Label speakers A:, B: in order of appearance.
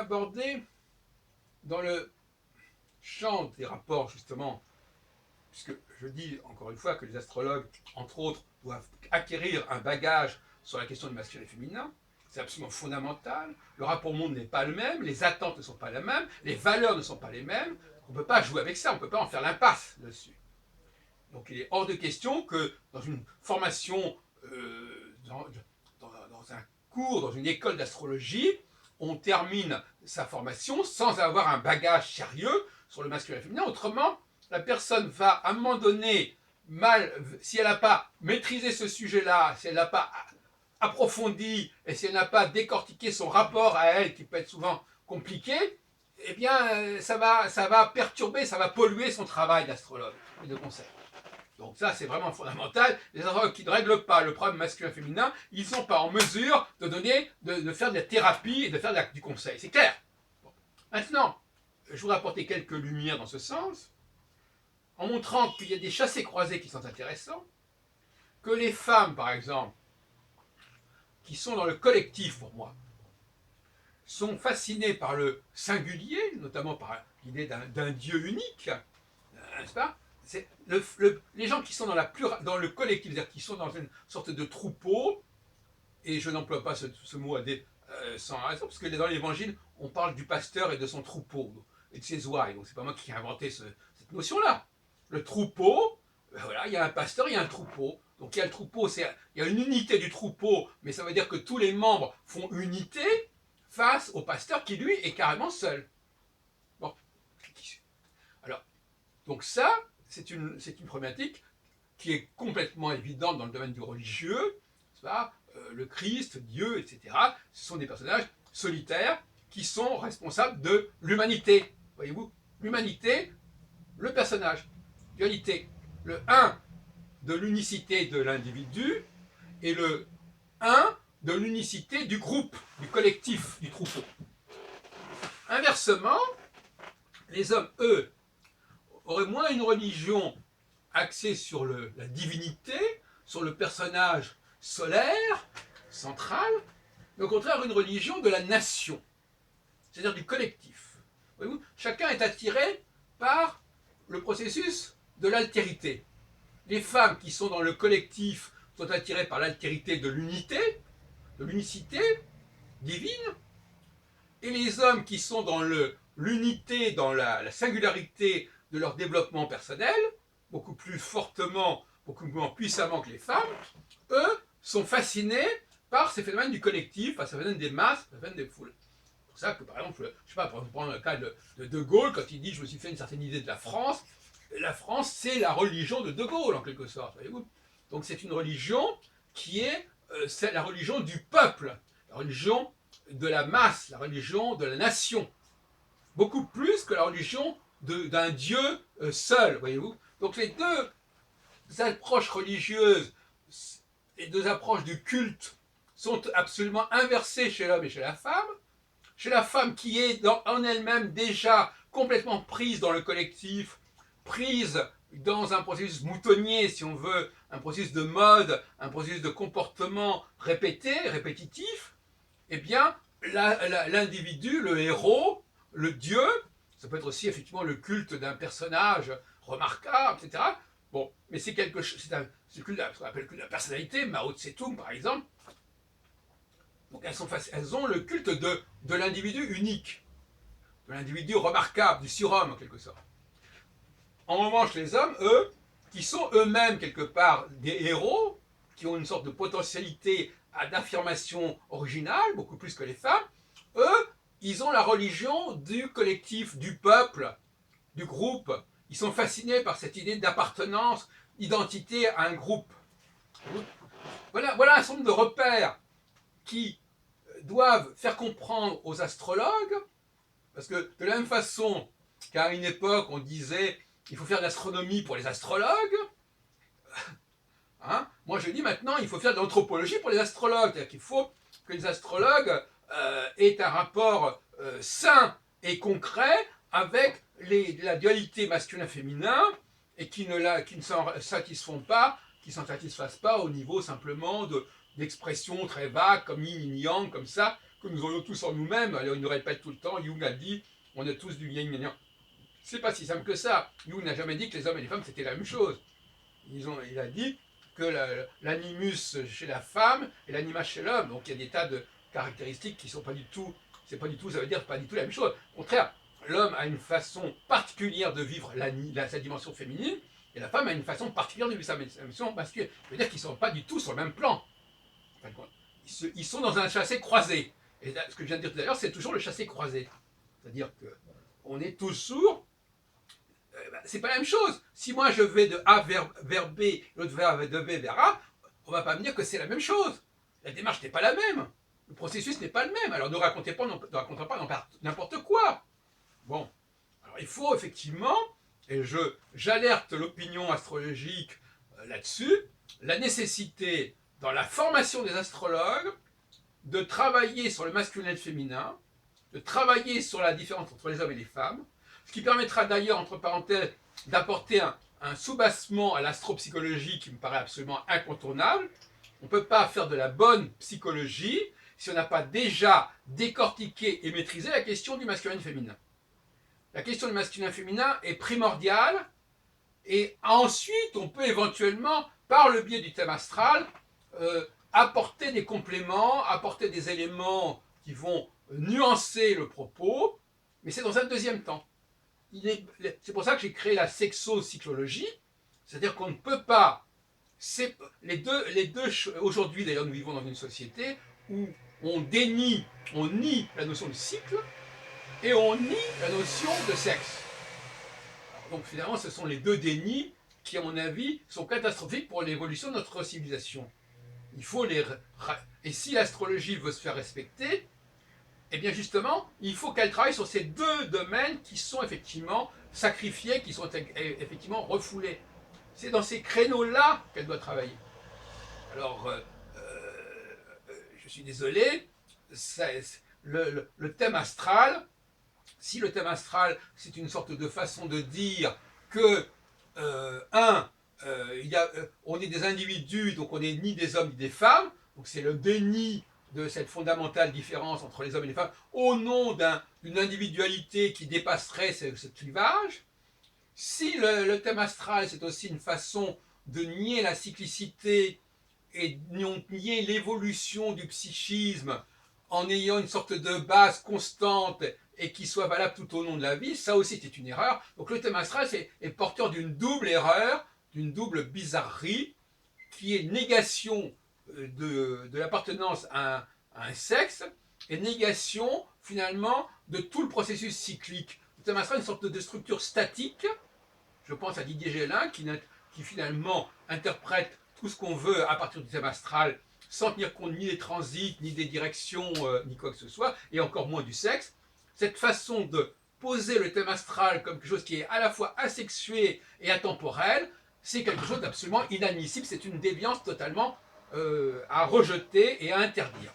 A: aborder dans le champ des rapports, justement, puisque je dis encore une fois que les astrologues, entre autres, doivent acquérir un bagage sur la question du masculin et féminin. C'est absolument fondamental. Le rapport au monde n'est pas le même, les attentes ne sont pas les mêmes, les valeurs ne sont pas les mêmes. On ne peut pas jouer avec ça, on ne peut pas en faire l'impasse dessus. Donc il est hors de question que dans une formation, dans un cours, dans une école d'astrologie, on termine sa formation sans avoir un bagage sérieux sur le masculin et le féminin. Autrement, la personne va, à un moment donné, si elle n'a pas maîtrisé ce sujet-là, si elle n'a pas approfondi et si elle n'a pas décortiqué son rapport à elle, qui peut être souvent compliqué, eh bien, ça va perturber, ça va polluer son travail d'astrologue et de conseil. Donc ça, c'est vraiment fondamental. Les astrologues qui ne règlent pas le problème masculin-féminin, ils ne sont pas en mesure de faire de la thérapie et de faire du conseil. C'est clair. Bon. Maintenant, je voudrais apporter quelques lumières dans ce sens, en montrant qu'il y a des chassés-croisés qui sont intéressants, que les femmes, par exemple, qui sont dans le collectif pour moi, sont fascinées par le singulier, notamment par l'idée d'un Dieu unique, n'est-ce pas? Les gens qui sont dans le collectif, c'est-à-dire qui sont dans une sorte de troupeau, et je n'emploie pas ce mot sans raison, parce que dans l'évangile, on parle du pasteur et de son troupeau, et de ses ouailles, donc c'est pas moi qui ai inventé cette notion-là. Le troupeau, voilà, il y a un pasteur, il y a un troupeau, donc il y a le troupeau, il y a une unité du troupeau, mais ça veut dire que tous les membres font unité face au pasteur qui, lui, est carrément seul. Bon. Alors, donc ça, c'est une problématique qui est complètement évidente dans le domaine du religieux. Le Christ, Dieu, etc. Ce sont des personnages solitaires qui sont responsables de l'humanité. Voyez-vous, l'humanité, le personnage, dualité. Le 1 de l'unicité de l'individu et le 1 de l'unicité du groupe, du collectif, du troupeau. Inversement, les hommes, eux, auraient moins une religion axée sur la divinité, sur le personnage solaire, central, mais au contraire une religion de la nation, c'est-à-dire du collectif. Voyez-vous, chacun est attiré par le processus de l'altérité. Les femmes qui sont dans le collectif sont attirées par l'altérité de l'unité, de l'unicité divine, et les hommes qui sont dans l'unité, dans la singularité de leur développement personnel, beaucoup plus fortement, beaucoup moins puissamment que les femmes, eux sont fascinés par ces phénomènes du collectif, par ces phénomènes des masses, ces phénomènes des foules. C'est pour ça que, par exemple, je sais pas, pour prendre le cas de Gaulle, quand il dit « je me suis fait une certaine idée de la France », c'est la religion de De Gaulle, en quelque sorte, voyez-vous. Donc c'est une religion qui est la religion du peuple, la religion de la masse, la religion de la nation, beaucoup plus que la religion d'un Dieu seul, voyez-vous. Donc les deux approches religieuses et deux approches du culte sont absolument inversées chez l'homme et chez la femme. Chez la femme qui est en elle-même déjà complètement prise dans le collectif, prise dans un processus moutonnier, si on veut, un processus de mode, un processus de comportement répétitif, eh bien, l'individu, le héros, le dieu, ça peut être aussi effectivement le culte d'un personnage remarquable, etc. Bon, mais c'est quelque chose, c'est le culte, ce qu'on appelle le culte de la personnalité, Mao Tse-tung par exemple. Donc elles ont le culte de l'individu unique, de l'individu remarquable, du surhomme en quelque sorte. En revanche, les hommes, eux, qui sont eux-mêmes quelque part des héros, qui ont une sorte de potentialité d'affirmation originale, beaucoup plus que les femmes, eux, ils ont la religion du collectif, du peuple, du groupe. Ils sont fascinés par cette idée d'appartenance, d'identité à un groupe. Voilà un certain nombre de repères qui doivent faire comprendre aux astrologues, parce que de la même façon qu'à une époque on disait il faut faire de l'astronomie pour les astrologues, hein, moi je dis maintenant il faut faire de l'anthropologie pour les astrologues, c'est-à-dire qu'il faut que les astrologues aient un rapport sain et concret avec la dualité masculin-féminin et qui ne s'en satisfassent pas au niveau simplement d'expressions très vagues comme yin, yin, yang, comme ça, que nous aurions tous en nous-mêmes. Alors il nous répète tout le temps, Jung a dit, on est tous du yin-yang. C'est pas si simple que ça. Jung n'a jamais dit que les hommes et les femmes c'était la même chose. Il a dit que l'animus chez la femme et l'anima chez l'homme. Donc il y a des tas de caractéristiques qui sont pas du tout, c'est pas du tout, ça veut dire pas du tout la même chose. Au contraire, l'homme a une façon particulière de vivre sa dimension féminine, et la femme a une façon particulière de vivre sa dimension masculine. Ça veut dire qu'ils ne sont pas du tout sur le même plan. Ils sont dans un chassé croisé. Et là, ce que je viens de dire tout à l'heure, c'est toujours le chassé croisé. C'est-à-dire qu'on est toujours... c'est pas la même chose. Si moi je vais de A vers B, l'autre de B vers A, on va pas me dire que c'est la même chose. La démarche n'est pas la même. Le processus n'est pas le même. Alors ne racontez pas n'importe quoi. Bon, alors il faut effectivement, et j'alerte l'opinion astrologique là-dessus, la nécessité dans la formation des astrologues de travailler sur le masculin et le féminin, de travailler sur la différence entre les hommes et les femmes, ce qui permettra d'ailleurs, entre parenthèses, d'apporter un soubassement à l'astropsychologie qui me paraît absolument incontournable. On ne peut pas faire de la bonne psychologie si on n'a pas déjà décortiqué et maîtrisé la question du masculin et du féminin. La question du masculin et du féminin est primordiale, et ensuite on peut éventuellement, par le biais du thème astral, apporter des compléments, apporter des éléments qui vont nuancer le propos, mais c'est dans un deuxième temps. C'est pour ça que j'ai créé la sexocyclologie, c'est-à-dire qu'on ne peut pas... Aujourd'hui d'ailleurs nous vivons dans une société où on nie la notion de cycle et on nie la notion de sexe. Alors, donc finalement ce sont les deux dénis qui à mon avis sont catastrophiques pour l'évolution de notre civilisation. Il faut et si l'astrologie veut se faire respecter, eh bien justement, il faut qu'elle travaille sur ces deux domaines qui sont effectivement sacrifiés, qui sont effectivement refoulés. C'est dans ces créneaux-là qu'elle doit travailler. Alors, je suis désolé, le thème astral, si le thème astral, c'est une sorte de façon de dire que, on est des individus, donc on n'est ni des hommes ni des femmes, donc c'est le déni de cette fondamentale différence entre les hommes et les femmes, au nom d'une individualité qui dépasserait ce clivage. Si le thème astral, c'est aussi une façon de nier la cyclicité et nier l'évolution du psychisme en ayant une sorte de base constante et qui soit valable tout au long de la vie, ça aussi c'est une erreur. Donc le thème astral est porteur d'une double erreur, d'une double bizarrerie, qui est négation de l'appartenance à un sexe et négation finalement de tout le processus cyclique. Le thème astral est une sorte de structure statique. Je pense à Didier Gélin qui finalement interprète tout ce qu'on veut à partir du thème astral sans tenir compte ni des transits, ni des directions, ni quoi que ce soit, et encore moins du sexe. Cette façon de poser le thème astral comme quelque chose qui est à la fois asexué et atemporel, c'est quelque chose d'absolument inadmissible, c'est une déviance totalement à rejeter et à interdire.